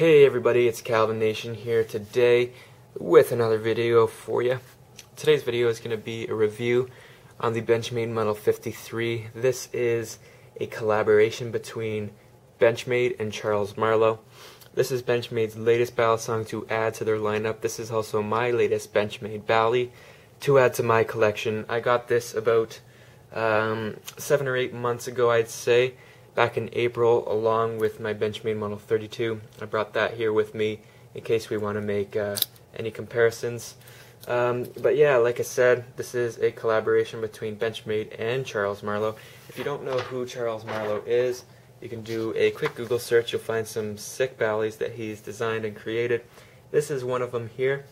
Hey everybody, it's Calvin Nation here today with another video for you. Today's video is going to be a review on the Benchmade Model 53. This is a collaboration between Benchmade and Charles Marlowe. This is Benchmade's latest Balisong to add to their lineup. This is also my latest Benchmade Bali to add to my collection. I got this about 7 or 8 months ago, I'd say. Back in April, along with my Benchmade Model 32. I brought that here with me in case we want to make any comparisons. But yeah, like I said, this is a collaboration between Benchmade and Charles Marlowe. If you don't know who Charles Marlowe is, you can do a quick Google search. You'll find some sick balis that he's designed and created. This is one of them here.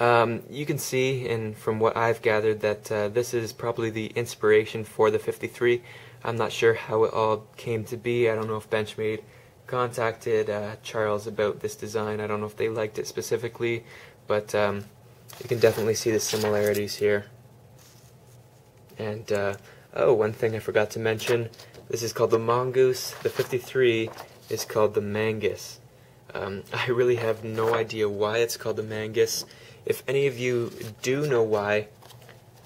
You can see, and from what I've gathered, that this is probably the inspiration for the 53. I'm not sure how it all came to be. I don't know if Benchmade contacted Charles about this design. I don't know if they liked it specifically, but you can definitely see the similarities here. And oh, one thing I forgot to mention, this is called the Mongoose. The 53 is called the Mangus. I really have no idea why it's called the Mangus. If any of you do know why,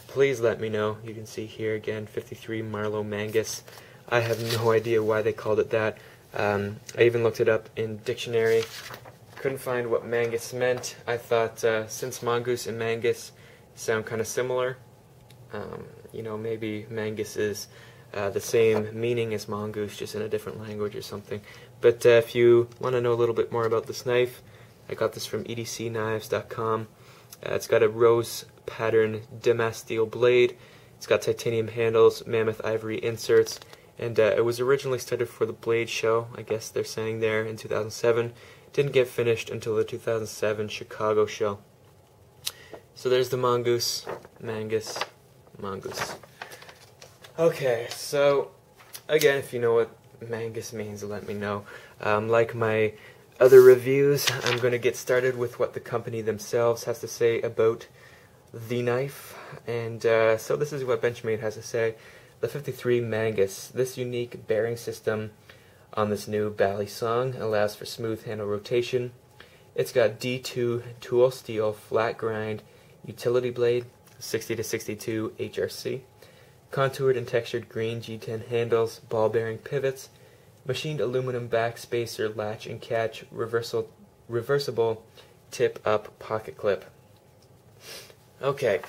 please let me know. You can see here again, 53 Marlowe Mangus. I have no idea why they called it that. I even looked it up in dictionary. Couldn't find what Mangus meant. I thought since Mongoose and Mangus sound kind of similar, you know, maybe Mangus is the same meaning as Mongoose, just in a different language or something. But if you want to know a little bit more about this knife, I got this from edcknives.com. It's got a rose pattern Damas steel blade. It's got titanium handles, mammoth ivory inserts, and it was originally studied for the Blade show, I guess they're saying there, in 2007. Didn't get finished until the 2007 Chicago show. So there's the Mongoose, Mangus, Mongoose. Okay, so again, if you know what Mangus means, let me know. Like my other reviews, I'm going to get started with what the company themselves has to say about the knife. And so this is what Benchmade has to say. The 53 Mangus. This unique bearing system on this new Balisong allows for smooth handle rotation. It's got D2 tool steel flat grind utility blade, 60 to 62 HRC, contoured and textured green G10 handles, ball bearing pivots, machined aluminum back spacer latch and catch, reversible tip up pocket clip. Okay,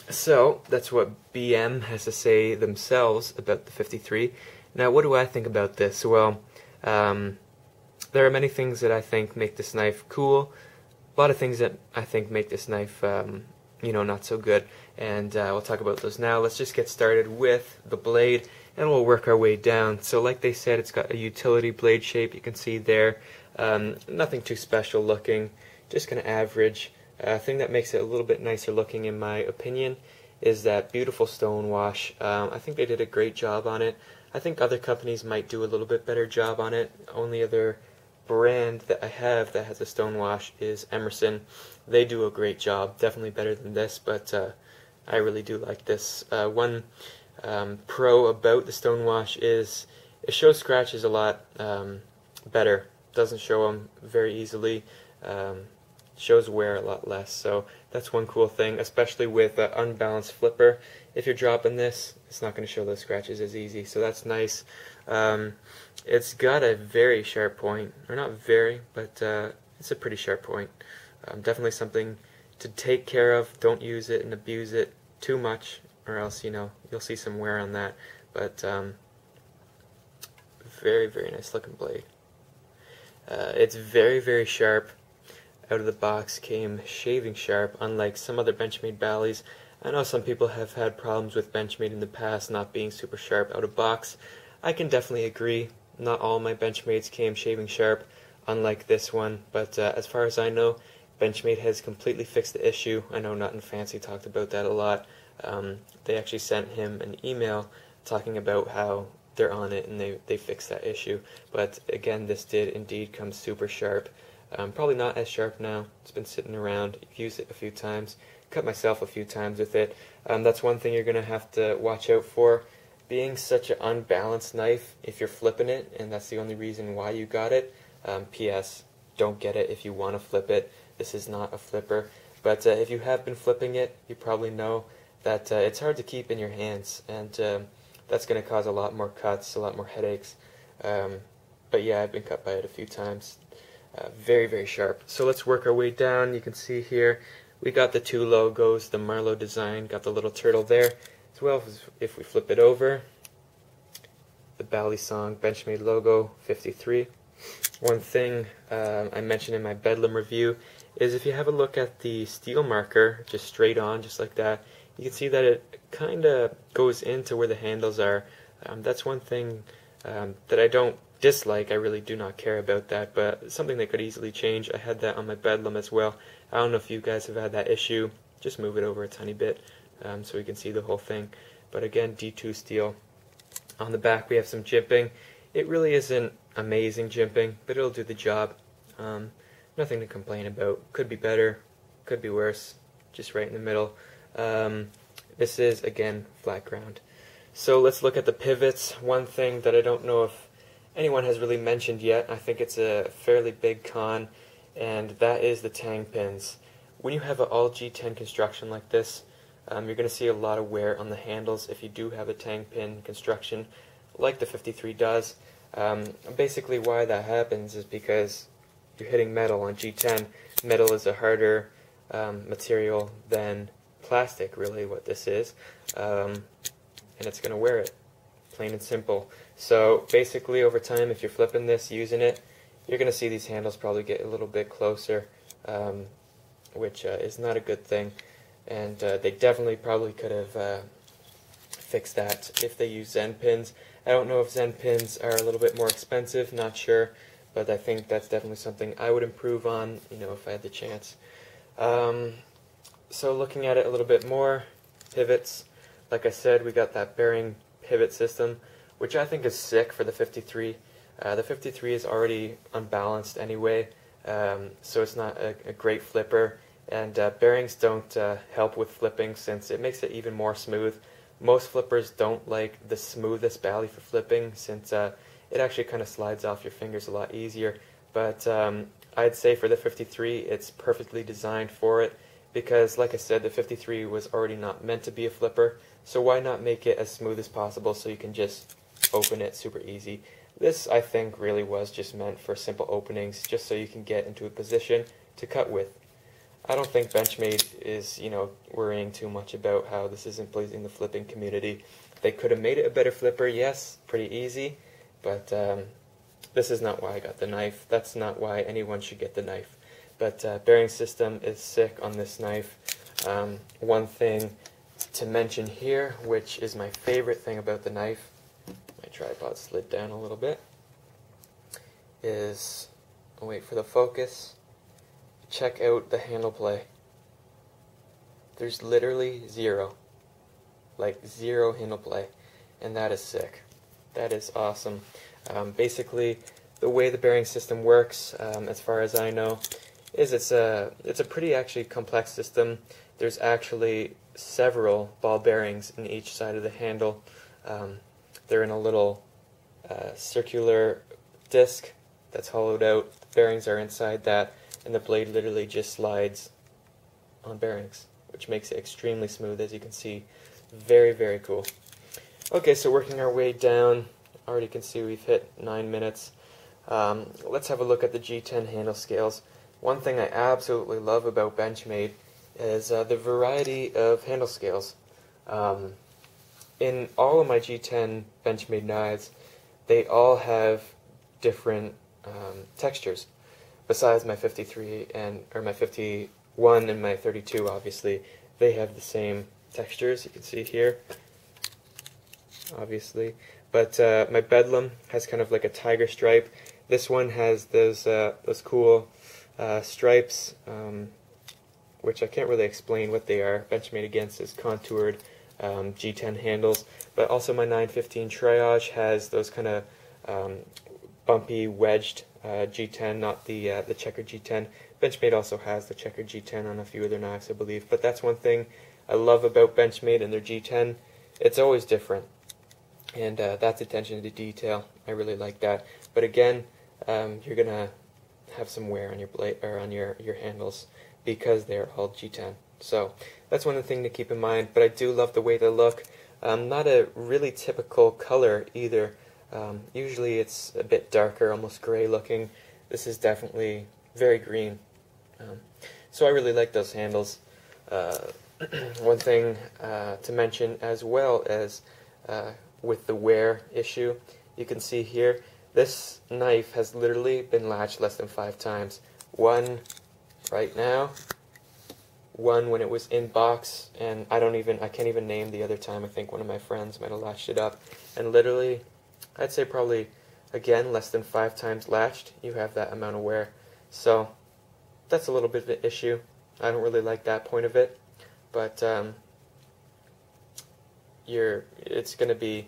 so that's what BM has to say themselves about the 53. Now, what do I think about this? Well, there are many things that I think make this knife cool. A lot of things that I think make this knife, you know, not so good. And we'll talk about those now. Let's just get started with the blade, and we'll work our way down. So like they said, it's got a utility blade shape. You can see there. Nothing too special looking, just kind of average. Thing that makes it a little bit nicer looking, in my opinion, is that beautiful stone wash. I think they did a great job on it. I think other companies might do a little bit better job on it. Only other brand that I have that has a stone wash is Emerson. They do a great job, definitely better than this, but I really do like this. One pro about the stone wash is it shows scratches a lot better. Doesn't show them very easily. Shows wear a lot less, so that's one cool thing, especially with an unbalanced flipper. If you're dropping this, it's not going to show those scratches as easy, so that's nice. It's got a very sharp point, or not very, but it's a pretty sharp point. Definitely something to take care of. Don't use it and abuse it too much, or else, you know, you'll see some wear on that. But very, very nice looking blade. It's very, very sharp. Out of the box came shaving sharp, unlike some other Benchmade balis. I know some people have had problems with Benchmade in the past not being super sharp out of box. I can definitely agree. Not all my Benchmades came shaving sharp, unlike this one, but as far as I know, Benchmade has completely fixed the issue. I know Not in Fancy talked about that a lot. They actually sent him an email talking about how they're on it and they fixed that issue. But again, this did indeed come super sharp. Probably not as sharp now. It's been sitting around. I've used it a few times. Cut myself a few times with it. That's one thing you're going to have to watch out for. being such an unbalanced knife, if you're flipping it, and that's the only reason why you got it, P.S. Don't get it if you want to flip it. This is not a flipper. But if you have been flipping it, you probably know that it's hard to keep in your hands, and that's going to cause a lot more cuts, a lot more headaches. But yeah, I've been cut by it a few times. Very, very sharp. So let's work our way down. You can see here we got the two logos, the Marlowe design, got the little turtle there, as well as if we flip it over, the Balisong Benchmade logo 53. One thing I mentioned in my Bedlam review is if you have a look at the steel marker, just straight on, just like that, you can see that it kind of goes into where the handles are. That's one thing that I don't dislike. I really do not care about that, but something that could easily change. I had that on my Bedlam as well. I don't know if you guys have had that issue. Just move it over a tiny bit so we can see the whole thing. But again, D2 steel. On the back we have some jimping. It really isn't amazing jimping, but it'll do the job. Nothing to complain about. Could be better, could be worse, just right in the middle. This is, again, flat ground. So let's look at the pivots. One thing that I don't know if anyone has really mentioned yet, I think it's a fairly big con, and that is the tang pins. When you have an all G10 construction like this, you're going to see a lot of wear on the handles if you do have a tang pin construction like the 53 does. Basically why that happens is because you're hitting metal on G10. Metal is a harder material than plastic, really, what this is, and it's going to wear it, plain and simple. So basically over time, if you're flipping this, using it, you're going to see these handles probably get a little bit closer, which is not a good thing, and they definitely probably could have fixed that if they use Zen pins. I don't know if Zen pins are a little bit more expensive, not sure, but I think that's definitely something I would improve on, if I had the chance. So looking at it a little bit more, pivots, like I said, we got that bearing pivot system, which I think is sick for the 53. The 53 is already unbalanced anyway, so it's not a great flipper, and bearings don't help with flipping since it makes it even more smooth. Most flippers don't like the smoothest bally for flipping since it actually kind of slides off your fingers a lot easier, but I'd say for the 53 it's perfectly designed for it, because like I said, the 53 was already not meant to be a flipper, so why not make it as smooth as possible so you can just open it super easy. This, I think, really was just meant for simple openings, just so you can get into a position to cut with. I don't think Benchmade is, worrying too much about how this isn't pleasing the flipping community. They could have made it a better flipper, yes, pretty easy, but this is not why I got the knife. That's not why anyone should get the knife. But bearing system is sick on this knife. One thing to mention here, which is my favorite thing about the knife, my tripod slid down a little bit, is, I'll wait for the focus, check out the handle play. There's literally zero handle play, and that is sick. That is awesome. Basically, the way the bearing system works, as far as I know, is it's a pretty actually complex system. There's actually several ball bearings in each side of the handle. They're in a little circular disc that's hollowed out. The bearings are inside that, and the blade literally just slides on bearings, which makes it extremely smooth, as you can see. Very, very cool. Okay, so working our way down, already can see we've hit 9 minutes. Let's have a look at the G10 handle scales. One thing I absolutely love about Benchmade is the variety of handle scales. In all of my G10 Benchmade knives, they all have different textures. Besides my 53 or my 51 and my 32, obviously, they have the same textures. You can see here, obviously. But my Bedlam has kind of like a tiger stripe. This one has those cool stripes, which I can't really explain what they are. Benchmade again says contoured G10 handles. But also my 915 Triage has those kind of bumpy wedged G10, not the checkered G10. Benchmade also has the checkered G10 on a few other knives, I believe. But that's one thing I love about Benchmade and their G10. It's always different, and that's attention to detail. I really like that. But again, you're gonna have some wear on your blade or on your handles because they're all G10. So that's one thing to keep in mind. But I do love the way they look. Not a really typical color either. Usually it's a bit darker, almost gray looking. This is definitely very green. So I really like those handles. One thing to mention as well as with the wear issue, you can see here, this knife has literally been latched less than 5 times. One right now, one when it was in box, and I can't even name the other time. I think one of my friends might have latched it up, and literally, I'd say probably, again, less than 5 times latched, you have that amount of wear. So that's a little bit of an issue. I don't really like that point of it, but it's going to be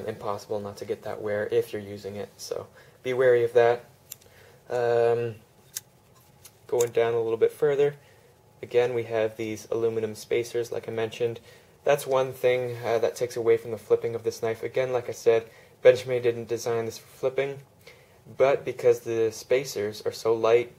impossible not to get that wear if you're using it. So be wary of that. Going down a little bit further, again we have these aluminum spacers like I mentioned. That's one thing that takes away from the flipping of this knife. Again, like I said, Benchmade didn't design this for flipping, but because the spacers are so light,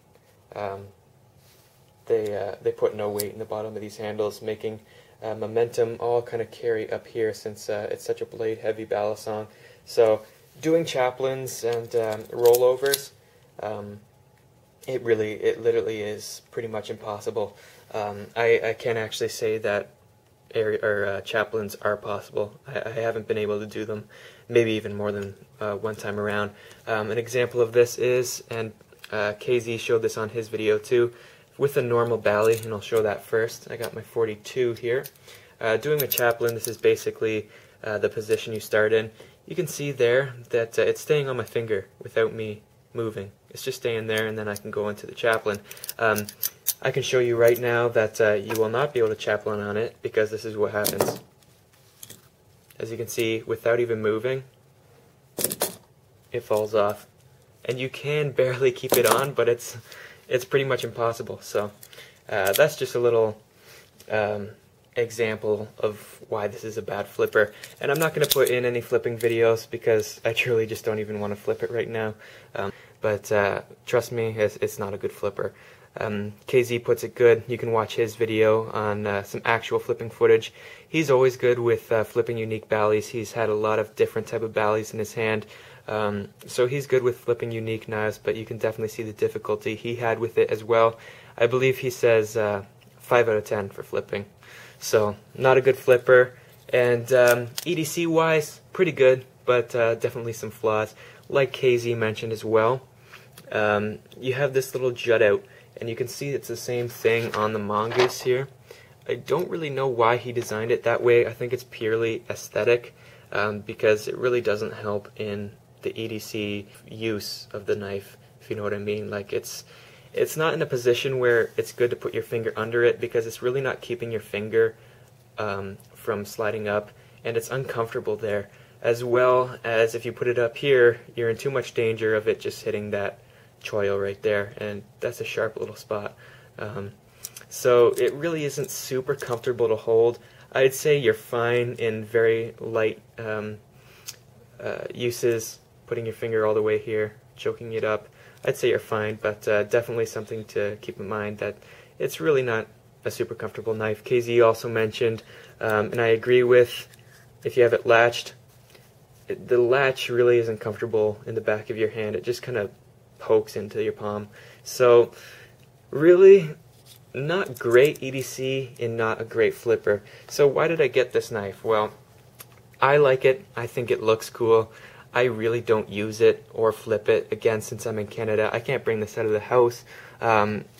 they put no weight in the bottom of these handles, making momentum all kind of carry up here since it's such a blade heavy Balisong. So doing chaplains and rollovers, it literally is pretty much impossible. I can actually say that chaplains are possible. I haven't been able to do them, maybe even more than one time around. An example of this is, and KZ showed this on his video too, with a normal bally, and I'll show that first. I got my 42 here. Doing a chaplain, this is basically the position you start in. You can see there that it's staying on my finger without me moving. It's just staying there, and then I can go into the chaplain. I can show you right now that you will not be able to chaplain on it, because this is what happens. As you can see, without even moving, it falls off. And you can barely keep it on, but it's pretty much impossible. So that's just a little example of why this is a bad flipper. And I'm not going to put in any flipping videos because I truly just don't even want to flip it right now. But trust me, it's not a good flipper. KZ puts it good. You can watch his video on some actual flipping footage. He's always good with flipping unique ballies. He's had a lot of different type of ballies in his hand. So he's good with flipping unique knives, but you can definitely see the difficulty he had with it as well. I believe he says 5 out of 10 for flipping. So not a good flipper. And EDC wise, pretty good, but definitely some flaws. Like KZ mentioned as well, you have this little jut out, and you can see it's the same thing on the mongoose here. I don't really know why he designed it that way. I think it's purely aesthetic, because it really doesn't help in the EDC use of the knife, if you know what I mean. Like it's not in a position where it's good to put your finger under it, because it's really not keeping your finger from sliding up, and it's uncomfortable there. As well as if you put it up here, you're in too much danger of it just hitting that choil right there, and that's a sharp little spot. So it really isn't super comfortable to hold. I'd say you're fine in very light uses, putting your finger all the way here, choking it up. I'd say you're fine, but definitely something to keep in mind that it's really not a super comfortable knife. KZ also mentioned, and I agree with, if you have it latched, the latch really isn't comfortable in the back of your hand. It just kind of pokes into your palm. So really not great EDC and not a great flipper. So why did I get this knife? Well, I like it. I think it looks cool. I really don't use it or flip it. Again, since I'm in Canada, I can't bring this out of the house,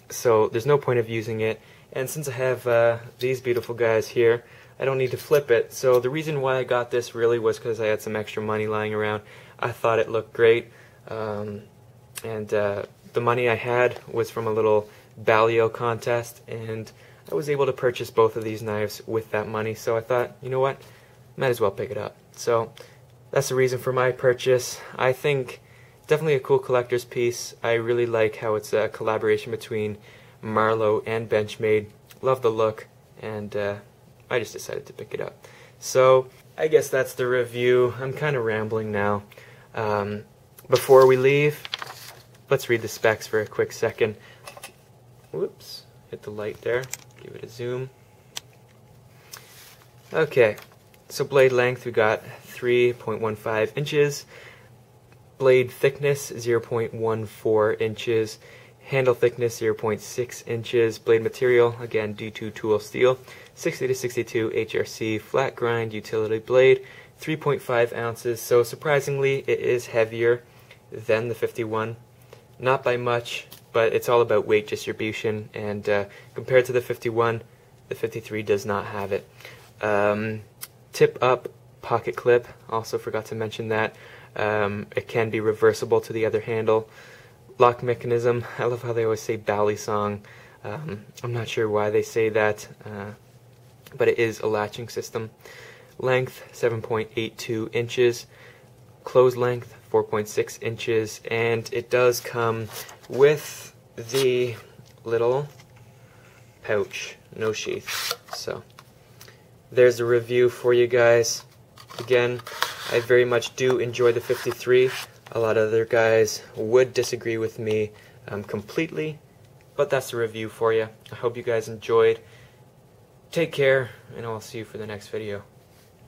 so there's no point of using it. And since I have these beautiful guys here, I don't need to flip it. So the reason why I got this really was because I had some extra money lying around. I thought it looked great, and the money I had was from a little Balio contest, and I was able to purchase both of these knives with that money. So I thought, you know what, might as well pick it up. So that's the reason for my purchase. I think definitely a cool collector's piece. I really like how it's a collaboration between Marlowe and Benchmade. Love the look, and I just decided to pick it up. So I guess that's the review. I'm kind of rambling now. Before we leave, let's read the specs for a quick second. Whoops, hit the light there, give it a zoom. Okay, so blade length we got 3.15 inches, blade thickness 0.14 inches, handle thickness 0.6 inches, blade material, again D2 tool steel, 60 to 62 HRC flat grind utility blade, 3.5 ounces, so surprisingly it is heavier than the 51. Not by much, but it's all about weight distribution, and compared to the 51, the 53 does not have it. Tip up pocket clip, also forgot to mention that. It can be reversible to the other handle. Lock mechanism, I love how they always say Balisong. I'm not sure why they say that, but it is a latching system. Length 7.82 inches, close length 4.6 inches, and it does come with the little pouch, no sheath. So there's a review for you guys. Again, I very much do enjoy the 53. A lot of other guys would disagree with me completely, but that's the review for you. I hope you guys enjoyed. Take care, and I'll see you for the next video.